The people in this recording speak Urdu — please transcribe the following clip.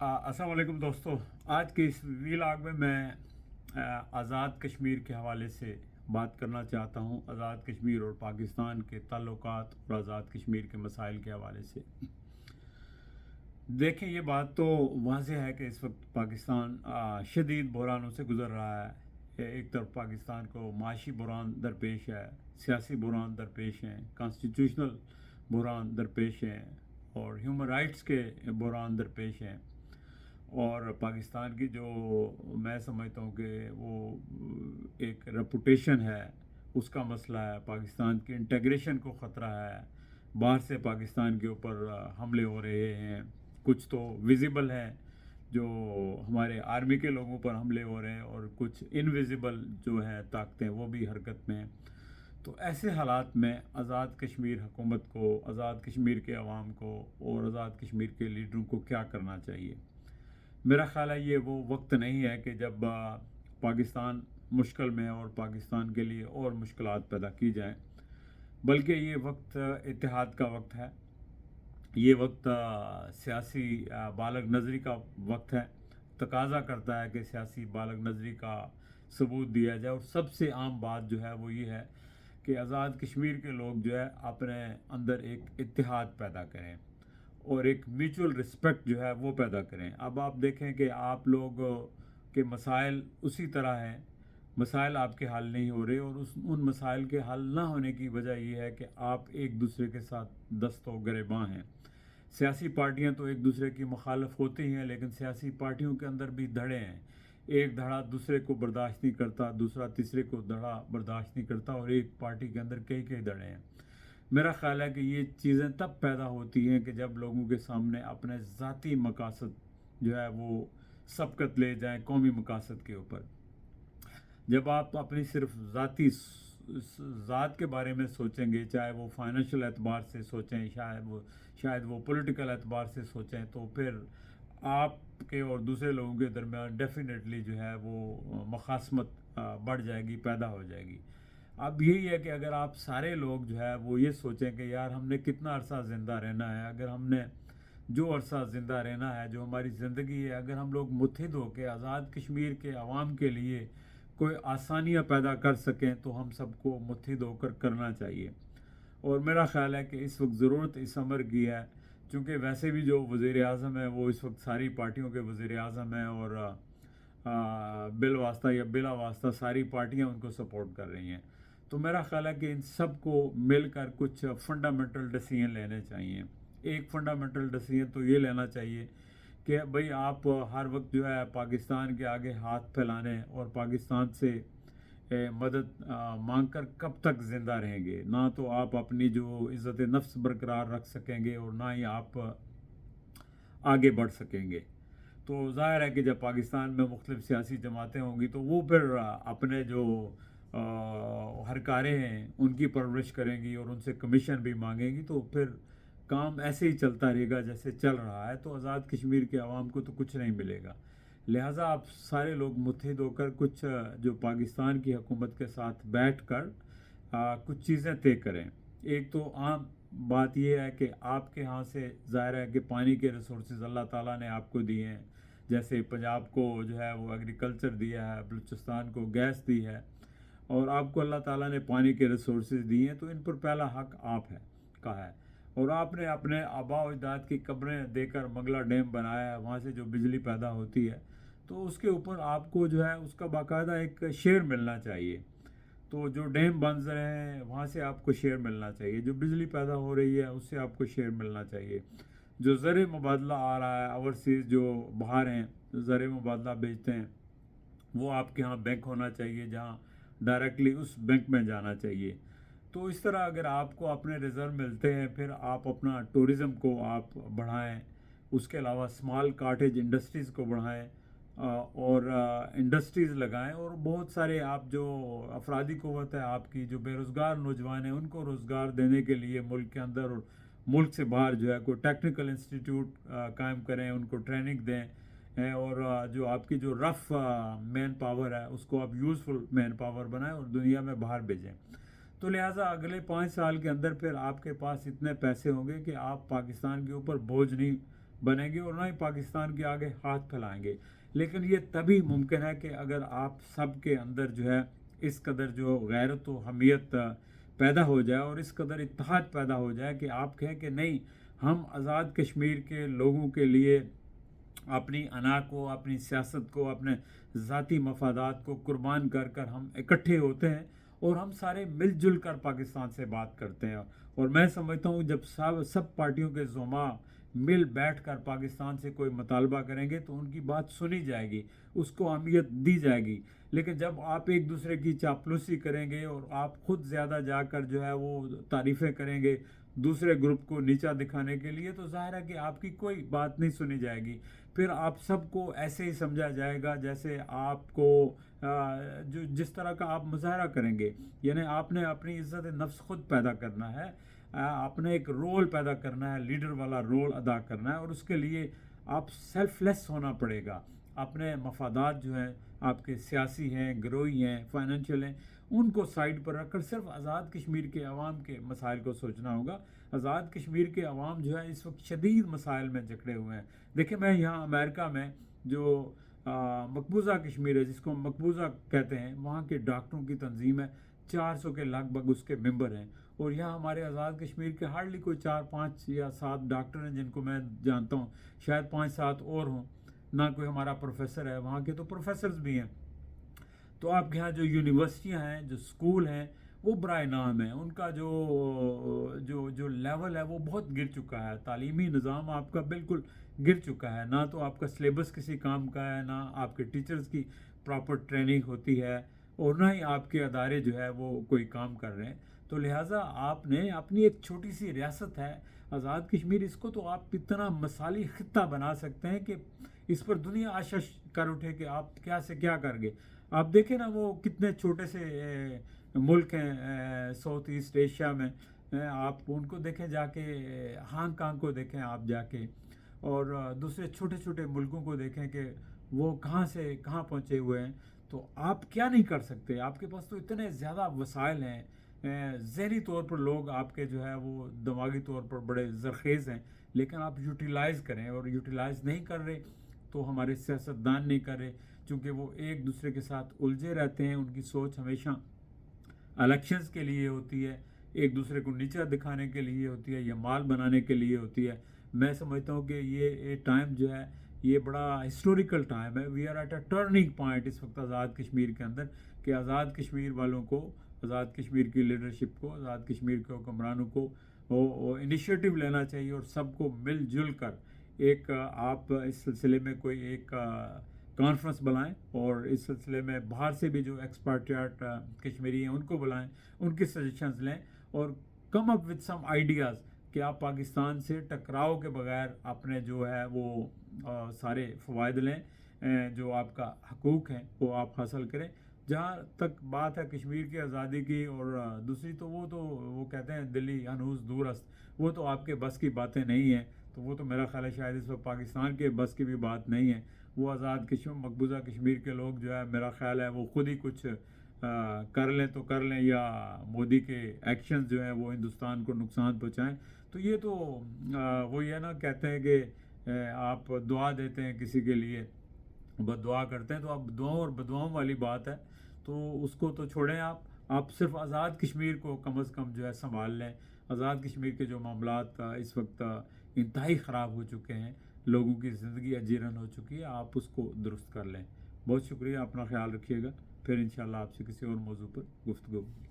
السلام علیکم دوستو. آج کے اس ویلاگ میں آزاد کشمیر کے حوالے سے بات کرنا چاہتا ہوں. آزاد کشمیر اور پاکستان کے تعلقات اور آزاد کشمیر کے مسائل کے حوالے سے. دیکھیں، یہ بات تو واضح ہے کہ اس وقت پاکستان شدید بحرانوں سے گزر رہا ہے. ایک طرف پاکستان کو معاشی بحران درپیش ہے، سیاسی بحران درپیش ہیں، کانسٹیٹیوشنل بحران درپیش ہیں اور ہیومن رائٹس کے بحران درپیش ہیں. اور پاکستان کی جو میں سمجھتا ہوں کہ وہ ایک ریپوٹیشن ہے، اس کا مسئلہ ہے. پاکستان کی انٹیگریشن کو خطرہ ہے. باہر سے پاکستان کے اوپر حملے ہو رہے ہیں. کچھ تو ویزیبل ہیں جو ہمارے آرمی کے لوگوں پر حملے ہو رہے ہیں، اور کچھ انویزیبل جو ہیں طاقتیں وہ بھی حرکت میں ہیں. تو ایسے حالات میں آزاد کشمیر حکومت کو، آزاد کشمیر کے عوام کو اور آزاد کشمیر کے لیڈروں کو کیا کرنا چاہیے؟ میرا خیال ہے یہ وہ وقت نہیں ہے کہ جب پاکستان مشکل میں ہے اور پاکستان کے لیے اور مشکلات پیدا کی جائیں، بلکہ یہ وقت اتحاد کا وقت ہے. یہ وقت سیاسی بالغ نظری کا وقت ہے. تقاضا کرتا ہے کہ سیاسی بالغ نظری کا ثبوت دیا جائے. اور سب سے عام بات جو ہے وہ یہ ہے کہ آزاد کشمیر کے لوگ جو ہے اپنے اندر ایک اتحاد پیدا کریں اور ایک میوچل رسپیکٹ جو ہے وہ پیدا کریں. اب آپ دیکھیں کہ آپ لوگ کے مسائل اسی طرح ہیں، مسائل آپ کے حل نہیں ہو رہے، اور ان مسائل کے حل نہ ہونے کی وجہ یہ ہے کہ آپ ایک دوسرے کے ساتھ دست و گریباں ہیں. سیاسی پارٹیاں تو ایک دوسرے کی مخالف ہوتی ہیں، لیکن سیاسی پارٹیوں کے اندر بھی دھڑے ہیں. ایک دھڑا دوسرے کو برداشت نہیں کرتا، دوسرا تیسرے کو دھڑا برداشت نہیں کرتا، اور ایک پارٹی کے اندر کئی دھڑے ہیں. میرا خیال ہے کہ یہ چیزیں تب پیدا ہوتی ہیں کہ جب لوگوں کے سامنے اپنے ذاتی مقاصد جو ہے وہ سبقت لے جائیں قومی مقاصد کے اوپر. جب آپ اپنی صرف ذات کے بارے میں سوچیں گے، چاہے وہ فائنینشیل اعتبار سے سوچیں، شاید وہ پولیٹیکل اعتبار سے سوچیں، تو پھر آپ کے اور دوسرے لوگوں کے درمیان ڈیفینیٹلی جو ہے وہ مخاصمت بڑھ جائے گی، پیدا ہو جائے گی. اب یہی ہے کہ اگر آپ سارے لوگ جو ہے وہ یہ سوچیں کہ یار ہم نے کتنا عرصہ زندہ رہنا ہے، اگر ہم نے جو عرصہ زندہ رہنا ہے، جو ہماری زندگی ہے، اگر ہم لوگ متحد ہو کے آزاد کشمیر کے عوام کے لیے کوئی آسانیاں پیدا کر سکیں تو ہم سب کو متحد ہو کر کرنا چاہیے. اور میرا خیال ہے کہ اس وقت ضرورت اس امر کی ہے، چونکہ ویسے بھی جو وزیر اعظم ہے وہ اس وقت ساری پارٹیوں کے وزیر اعظم ہیں، اور بالواسطہ یا بلا واسطہ ساری پارٹیاں ان کو سپورٹ کر رہی ہیں. تو میرا خیال ہے کہ ان سب کو مل کر کچھ فنڈامنٹل ڈیسیژن لینے چاہیے. ایک فنڈامنٹل ڈیسیژن تو یہ لینا چاہیے کہ بھئی آپ ہر وقت جو ہے پاکستان کے آگے ہاتھ پھیلانے اور پاکستان سے مدد مانگ کر کب تک زندہ رہیں گے؟ نہ تو آپ اپنی جو عزت نفس برقرار رکھ سکیں گے اور نہ ہی آپ آگے بڑھ سکیں گے. تو ظاہر ہے کہ جب پاکستان میں مختلف سیاسی جماعتیں ہوں گی تو وہ پھر اپنے جو ہرکارے ہیں ان کی پرورش کریں گی اور ان سے کمیشن بھی مانگیں گی، تو پھر کام ایسے ہی چلتا رہے گا جیسے چل رہا ہے. تو آزاد کشمیر کے عوام کو تو کچھ نہیں ملے گا. لہٰذا آپ سارے لوگ متحد ہو کر کچھ جو پاکستان کی حکومت کے ساتھ بیٹھ کر کچھ چیزیں طے کریں. ایک تو عام بات یہ ہے کہ آپ کے ہاں سے ظاہر ہے کہ پانی کے ریسورسز اللہ تعالیٰ نے آپ کو دیے ہیں. جیسے پنجاب کو جو ہے وہ ایگریکلچر دیا ہے، بلوچستان کو گیس دی ہے، اور آپ کو اللہ تعالیٰ نے پانی کے ریسورسز دیے ہیں، تو ان پر پہلا حق آپ کا ہے. اور آپ نے اپنے آباء و اجداد کی قبریں دے کر منگلہ ڈیم بنایا ہے، وہاں سے جو بجلی پیدا ہوتی ہے تو اس کے اوپر آپ کو جو ہے اس کا باقاعدہ ایک شیئر ملنا چاہیے. تو جو ڈیم بن رہے ہیں وہاں سے آپ کو شیئر ملنا چاہیے، جو بجلی پیدا ہو رہی ہے اس سے آپ کو شیئر ملنا چاہیے. جو زر مبادلہ آ رہا ہے اوورسیز، جو باہر ہیں زر مبادلہ بیچتے ہیں، وہ آپ کے ہاں بینک ہونا چاہیے جہاں ڈائریکٹلی اس بینک میں جانا چاہیے. تو اس طرح اگر آپ کو اپنے ریزرو ملتے ہیں، پھر آپ اپنا ٹورزم کو آپ بڑھائیں. اس کے علاوہ اسمال کاٹیج انڈسٹریز کو بڑھائیں اور انڈسٹریز لگائیں. اور بہت سارے آپ جو افرادی قوت ہے آپ کی، جو بے روزگار نوجوان ہیں، ان کو روزگار دینے کے لیے ملک کے اندر اور ملک سے باہر جو ہے کوئی ٹیکنیکل انسٹیٹیوٹ قائم کریں، ان کو ٹریننگ دیں، اور جو آپ کی جو رف مین پاور ہے اس کو آپ یوزفل مین پاور بنائیں اور دنیا میں باہر بھیجیں. تو لہٰذا اگلے 5 سال کے اندر پھر آپ کے پاس اتنے پیسے ہوں گے کہ آپ پاکستان کے اوپر بوجھ نہیں بنیں گے اور نہ ہی پاکستان کے آگے ہاتھ پھیلائیں گے. لیکن یہ تبھی ممکن ہے کہ اگر آپ سب کے اندر جو ہے اس قدر جو غیرت و حمیت پیدا ہو جائے اور اس قدر اتحاد پیدا ہو جائے کہ آپ کہیں کہ نہیں، ہم آزاد کشمیر کے لوگوں کے لیے اپنی انا کو، اپنی سیاست کو، اپنے ذاتی مفادات کو قربان کر کر ہم اکٹھے ہوتے ہیں اور ہم سارے مل جل کر پاکستان سے بات کرتے ہیں. اور میں سمجھتا ہوں جب سب پارٹیوں کے زعماء مل بیٹھ کر پاکستان سے کوئی مطالبہ کریں گے تو ان کی بات سنی جائے گی، اس کو اہمیت دی جائے گی. لیکن جب آپ ایک دوسرے کی چاپلوسی کریں گے اور آپ خود زیادہ جا کر جو ہے وہ تعریفیں کریں گے دوسرے گروپ کو نیچا دکھانے کے لیے، تو ظاہر ہے کہ آپ کی کوئی بات نہیں سنی جائے گی. پھر آپ سب کو ایسے ہی سمجھا جائے گا جیسے آپ کو جس طرح کا آپ مظاہرہ کریں گے. یعنی آپ نے اپنی عزت نفس خود پیدا کرنا ہے، آپ نے ایک رول پیدا کرنا ہے، لیڈر والا رول ادا کرنا ہے، اور اس کے لیے آپ سیلف لیس ہونا پڑے گا. اپنے مفادات جو ہیں آپ کے سیاسی ہیں، گروہی ہیں، فائنینشیل ہیں، ان کو سائڈ پر رکھ کر صرف آزاد کشمیر کے عوام کے مسائل کو سوچنا ہوگا. آزاد کشمیر کے عوام جو ہے اس وقت شدید مسائل میں جکڑے ہوئے ہیں. دیکھیں، میں یہاں امریکہ میں جو مقبوضہ کشمیر ہے، جس کو مقبوضہ کہتے ہیں، وہاں کے ڈاکٹروں کی تنظیم ہے، 400 کے لگ بھگ اس کے ممبر ہیں. اور یہاں ہمارے آزاد کشمیر کے ہارڈلی کوئی 4 5 یا 7 ڈاکٹر ہیں جن کو میں جانتا ہوں، شاید 5 7 اور ہوں. نہ کوئی ہمارا پروفیسر ہے، وہاں کے تو پروفیسرز بھی ہیں. تو آپ کے یہاں جو یونیورسٹیاں ہیں، جو اسکول ہیں، وہ برائے نام ہیں. ان کا جو لیول ہے وہ بہت گر چکا ہے. تعلیمی نظام آپ کا بالکل گر چکا ہے. نہ تو آپ کا سلیبس کسی کام کا ہے، نہ آپ کے ٹیچرز کی پراپر ٹریننگ ہوتی ہے، اور نہ ہی آپ کے ادارے جو ہے وہ کوئی کام کر رہے ہیں. تو لہٰذا آپ نے اپنی ایک چھوٹی سی ریاست ہے آزاد کشمیر، اس کو تو آپ اتنا مثالی خطہ بنا سکتے ہیں کہ اس پر دنیا آشش کر اٹھے کہ آپ کیا سے کیا کر گے. آپ دیکھیں نا، وہ کتنے چھوٹے سے ملک ہیں ساؤتھ ایسٹ ایشیا میں. آپ ان کو دیکھیں جا کے، ہانگ کانگ کو دیکھیں آپ جا کے، اور دوسرے چھوٹے چھوٹے ملکوں کو دیکھیں کہ وہ کہاں سے کہاں پہنچے ہوئے ہیں. تو آپ کیا نہیں کر سکتے؟ آپ کے پاس تو اتنے زیادہ وسائل ہیں. ذہنی طور پر لوگ آپ کے جو ہے وہ دماغی طور پر بڑے زرخیز ہیں، لیکن آپ یوٹیلائز کریں، اور یوٹیلائز نہیں کر رہے تو ہمارے سیاستدان نہیں کر رہے، چونکہ وہ ایک دوسرے کے ساتھ الجھے رہتے ہیں. ان کی سوچ ہمیشہ الیکشنز کے لیے ہوتی ہے، ایک دوسرے کو نیچا دکھانے کے لیے ہوتی ہے، یا مال بنانے کے لیے ہوتی ہے. میں سمجھتا ہوں کہ یہ ٹائم جو ہے یہ بڑا ہسٹوریکل ٹائم ہے. We are at a turning point اس وقت آزاد کشمیر کے اندر، کہ آزاد کشمیر والوں کو، آزاد کشمیر کی لیڈرشپ کو، آزاد کشمیر کے حکمرانوں کو انیشیٹو لینا چاہیے، اور سب کو مل جل کر ایک آپ اس سلسلے میں کوئی ایک کانفرنس بلائیں، اور اس سلسلے میں باہر سے بھی جو ایکسپرٹ کشمیری ہیں ان کو بلائیں، ان کی سجیشنز لیں، اور کم اپ وتھ سم آئیڈیاز کہ آپ پاکستان سے ٹکراؤ کے بغیر اپنے جو ہے وہ سارے فوائد لیں، جو آپ کا حقوق ہیں وہ آپ حاصل کریں. جہاں تک بات ہے کشمیر کی آزادی کی، اور دوسری تو وہ کہتے ہیں دلی ہنوز دور است، وہ تو آپ کے بس کی باتیں نہیں ہیں. تو وہ تو میرا خیال ہے شاید اس وقت پاکستان کے بس کی بھی بات نہیں ہے. وہ آزاد مقبوضہ کشمیر کے لوگ جو ہے میرا خیال ہے وہ خود ہی کچھ کر لیں تو کر لیں، یا مودی کے ایکشنز جو ہیں وہ ہندوستان کو نقصان پہنچائیں. تو یہ تو وہ یہ نا کہتے ہیں کہ آپ دعا دیتے ہیں کسی کے لیے، بد دعا کرتے ہیں، تو اب دعاؤں اور بدعاؤں والی بات ہے. تو اس کو تو چھوڑیں. آپ صرف آزاد کشمیر کو کم از کم جو ہے سنبھال لیں. آزاد کشمیر کے جو معاملات اس وقت انتہائی خراب ہو چکے ہیں، لوگوں کی زندگی اجیرن ہو چکی ہے، آپ اس کو درست کر لیں. بہت شکریہ، اپنا خیال رکھیے گا. پھر انشاءاللہ آپ سے کسی اور موضوع پر گفتگو ہوگی.